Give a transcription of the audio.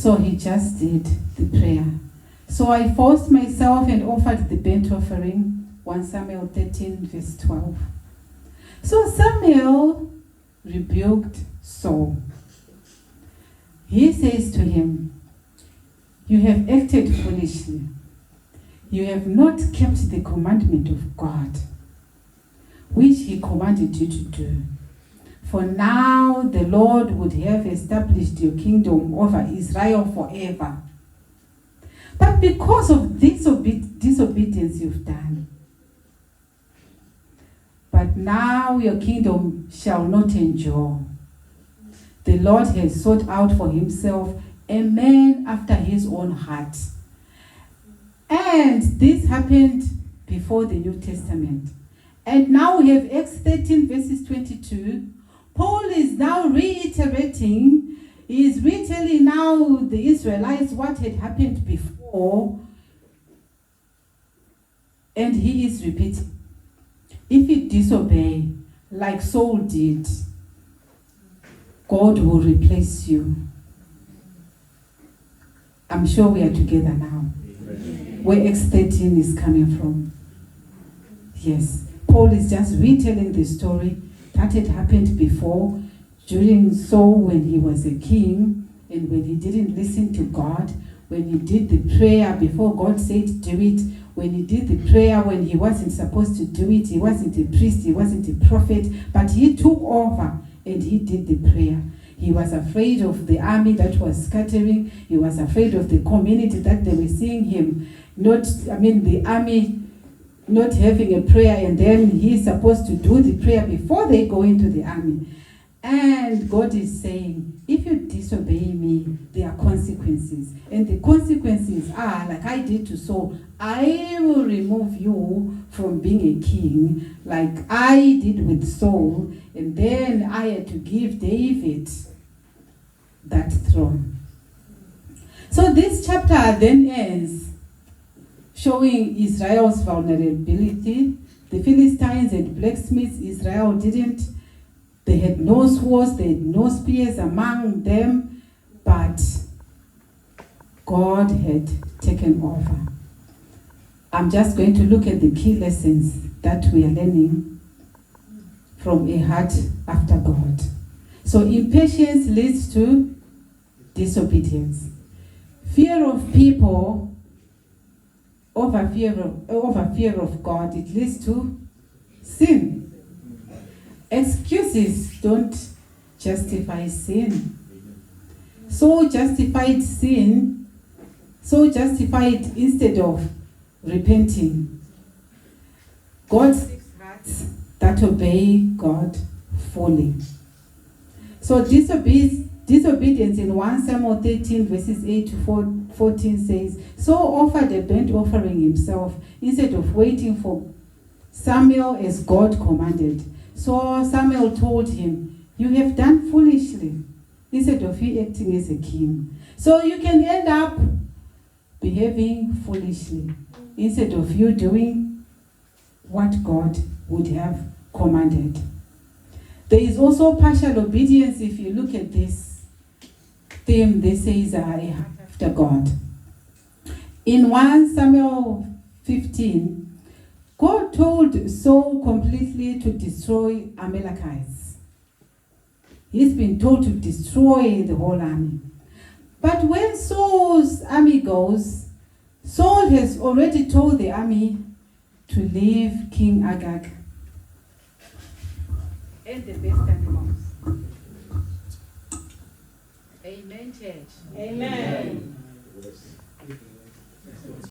So he just did the prayer. So I forced myself and offered the burnt offering, 1 Samuel 13, verse 12. So Samuel rebuked Saul. He says to him, "You have acted foolishly. You have not kept the commandment of God, which he commanded you to do. For now the Lord would have established your kingdom over Israel forever. But because of this disobedience you've done, but now your kingdom shall not endure. The Lord has sought out for himself a man after his own heart." And this happened before the New Testament. And now we have Acts 13 verses 22. Paul is now reiterating, he is retelling now the Israelites what had happened before, and he is repeating. If you disobey, like Saul did, God will replace you. I'm sure we are together now. Where Acts 13 is coming from. Yes, Paul is just retelling the story that had happened before, during Saul when he was a king, and when he didn't listen to God, when he did the prayer before God said do it, when he did the prayer when he wasn't supposed to do it, he wasn't a priest, he wasn't a prophet, but he took over and he did the prayer. He was afraid of the army that was scattering. He was afraid of the community that they were seeing him. The army not having a prayer, and then he's supposed to do the prayer before they go into the army. And God is saying, if you disobey me, there are consequences. And the consequences are, like I did to Saul, I will remove you from being a king, like I did with Saul, and then I had to give David that throne. So this chapter then ends showing Israel's vulnerability. The Philistines had blacksmiths, Israel didn't. They had no swords, they had no spears among them, but God had taken over. I'm just going to look at the key lessons that we are learning from a heart after God. So impatience leads to disobedience. Fear of people over fear of God, it leads to sin. Excuses don't justify sin. So justified instead of repenting. God seeks hearts that obey God fully. So disobedience in 1 Samuel 13 verses 8 to 14 says, Saul offered a burnt offering himself instead of waiting for Samuel as God commanded. So Samuel told him, you have done foolishly instead of you acting as a king. So you can end up behaving foolishly instead of you doing what God would have commanded. There is also partial obedience. If you look at this theme, this says a heart after God. In 1 Samuel 15, God told Saul completely to destroy Amalekites. He's been told to destroy the whole army. But when Saul's army goes, Saul has already told the army to leave King Agag and the best animals. Amen, church. Amen.